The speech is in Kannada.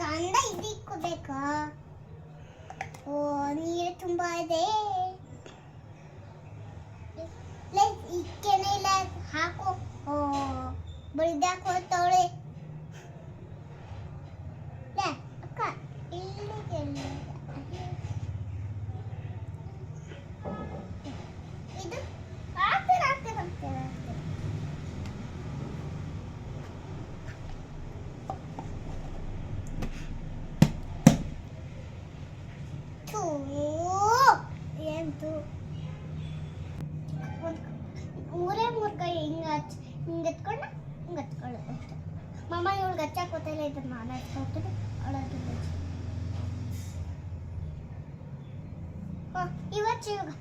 ಗಂಡ ಇದಿಕ್ಕೋಬೇಕಾ? ಓ, ನೀರು ತುಂಬಾ ಇದೆ. ಇಕ್ಕೆನೆ ಇಲ್ಲ ಹಾಕು. ಓ, ಬಳಿದಾಕ ಹೋಗ್ತಾವಳೆ. ಅಕ್ಕ ಇಲ್ಲಿಗೆ ಇದು ಆಗ್ತದೆ ಆಗ್ತದೆ ಆಗ್ತದೆ. ಎಂತು ಮೂರೇ ಮೂರು ಕೈ ಹಿಂಗೆ ಎತ್ಕೊಂಡು ಹಿಂಗೆ ಎತ್ಕೊಳ್ಳೋದು ಅಷ್ಟೇ. ಮಮ್ಮ ಇವಳಿಗೆ ಹಚ್ಚಾಕ್ ಗೊತ್ತಿಲ್ಲ, ಇದನ್ನ ನಾನು ಹಚ್ಕೊಳ್ತೀನಿ ಅವಳಕ್ಕೆ. ಇವತ್ತು ಇವಾಗ